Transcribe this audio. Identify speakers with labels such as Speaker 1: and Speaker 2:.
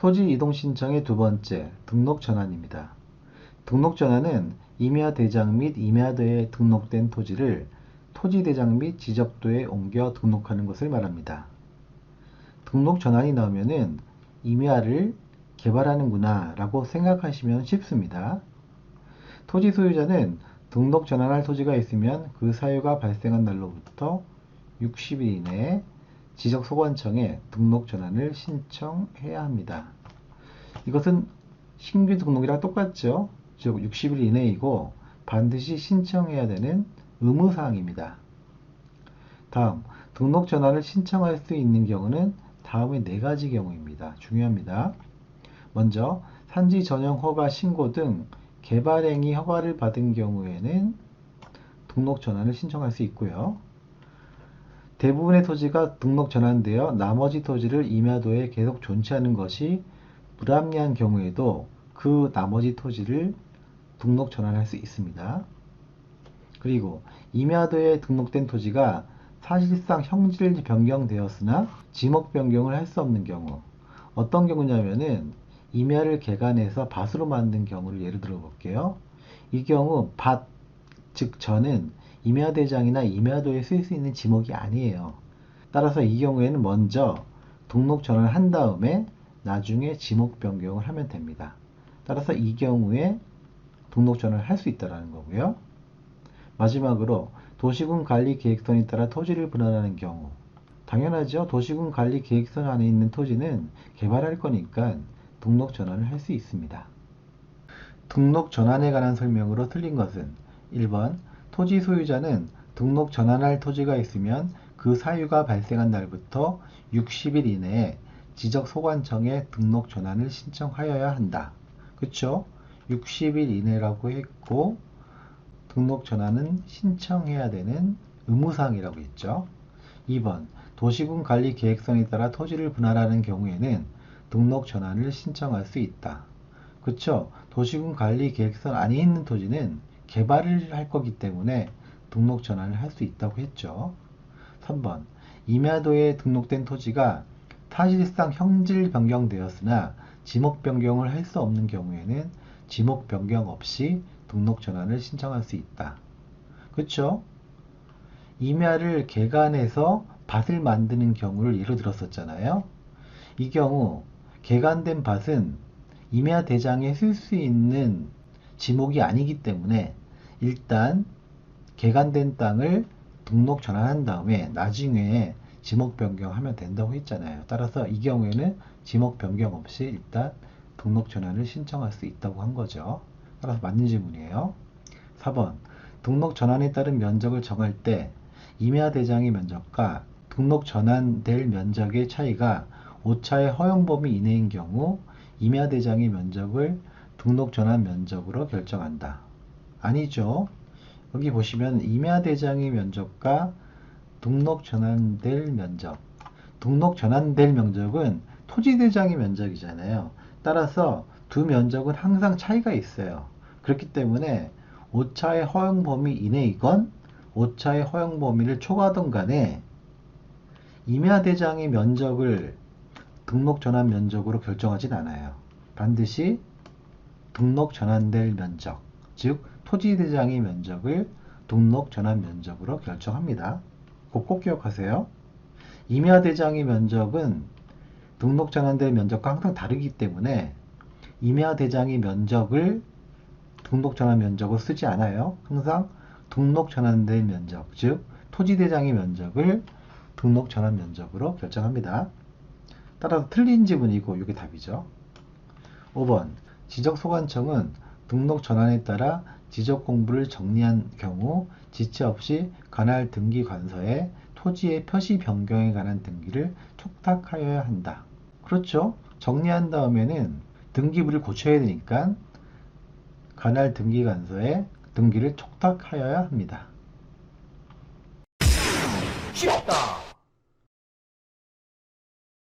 Speaker 1: 토지 이동 신청의 두 번째, 등록 전환입니다. 등록 전환은 임야대장 및 임야도에 등록된 토지를 토지대장 및 지적도에 옮겨 등록하는 것을 말합니다. 등록 전환이 나오면은 임야를 개발하는구나 라고 생각하시면 쉽습니다. 토지 소유자는 등록 전환할 토지가 있으면 그 사유가 발생한 날로부터 60일 이내에 지적소관청에 등록 전환을 신청해야 합니다. 이것은 신규 등록이랑 똑같죠. 즉 60일 이내이고 반드시 신청해야 되는 의무사항입니다. 다음, 등록 전환을 신청할 수 있는 경우는 다음의 4가지 경우입니다. 중요합니다. 먼저 산지 전용 허가 신고 등 개발행위 허가를 받은 경우에는 등록 전환을 신청할 수 있고요. 대부분의 토지가 등록 전환되어 나머지 토지를 임야도에 계속 존치하는 것이 불합리한 경우에도 그 나머지 토지를 등록 전환할 수 있습니다. 그리고 임야도에 등록된 토지가 사실상 형질 변경되었으나 지목 변경을 할 수 없는 경우, 어떤 경우냐면은 임야를 개간해서 밭으로 만든 경우를 예를 들어 볼게요. 이 경우 밭, 즉 전은 임야대장이나 임야도에 쓸 수 있는 지목이 아니에요. 따라서 이 경우에는 먼저 등록 전환을 한 다음에 나중에 지목 변경을 하면 됩니다. 따라서 이 경우에 등록 전환을 할 수 있다는 거고요. 마지막으로 도시군 관리 계획선에 따라 토지를 분할하는 경우, 당연하죠. 도시군 관리 계획선 안에 있는 토지는 개발할 거니까 등록 전환을 할 수 있습니다. 등록 전환에 관한 설명으로 틀린 것은 1번, 토지 소유자는 등록 전환할 토지가 있으면 그 사유가 발생한 날부터 60일 이내에 지적소관청에 등록 전환을 신청하여야 한다. 그쵸? 60일 이내라고 했고 등록 전환은 신청해야 되는 의무사항이라고 했죠. 2번, 도시군 관리 계획선에 따라 토지를 분할하는 경우에는 등록 전환을 신청할 수 있다. 그쵸? 도시군 관리 계획선 안에 있는 토지는 개발을 할 거기 때문에 등록 전환을 할 수 있다고 했죠. 3번, 임야도에 등록된 토지가 사실상 형질 변경되었으나 지목 변경을 할 수 없는 경우에는 지목 변경 없이 등록 전환을 신청할 수 있다. 그쵸? 임야를 개간해서 밭을 만드는 경우를 예로 들었었잖아요. 이 경우 개간된 밭은 임야 대장에 쓸 수 있는 지목이 아니기 때문에 일단 개간된 땅을 등록 전환한 다음에 나중에 지목 변경하면 된다고 했잖아요. 따라서 이 경우에는 지목 변경 없이 일단 등록 전환을 신청할 수 있다고 한 거죠. 따라서 맞는 질문이에요. 4번, 등록 전환에 따른 면적을 정할 때 임야 대장의 면적과 등록 전환될 면적의 차이가 오차의 허용 범위 이내인 경우 임야 대장의 면적을 등록 전환 면적으로 결정한다. 아니죠. 여기 보시면 임야 대장의 면적과 등록 전환될 면적, 등록 전환될 면적은 토지 대장의 면적이잖아요. 따라서 두 면적은 항상 차이가 있어요. 그렇기 때문에 오차의 허용 범위 이내이건 오차의 허용 범위를 초과하던 간에 임야 대장의 면적을 등록 전환 면적으로 결정하진 않아요. 반드시 등록 전환될 면적, 즉 토지 대장의 면적을 등록 전환 면적으로 결정합니다. 꼭 기억하세요. 임야 대장의 면적은 등록 전환될 면적과 항상 다르기 때문에 임야 대장의 면적을 등록 전환 면적으로 쓰지 않아요. 항상 등록 전환될 면적, 즉 토지 대장의 면적을 등록 전환 면적으로 결정합니다. 따라서 틀린 지문이고 이게 답이죠. 5번, 지적소관청은 등록 전환에 따라 지적 공부를 정리한 경우 지체 없이 관할 등기관서에 토지의 표시 변경에 관한 등기를 촉탁하여야 한다. 그렇죠? 정리한 다음에는 등기부를 고쳐야 되니까 관할 등기관서에 등기를 촉탁하여야 합니다.
Speaker 2: 쉽다.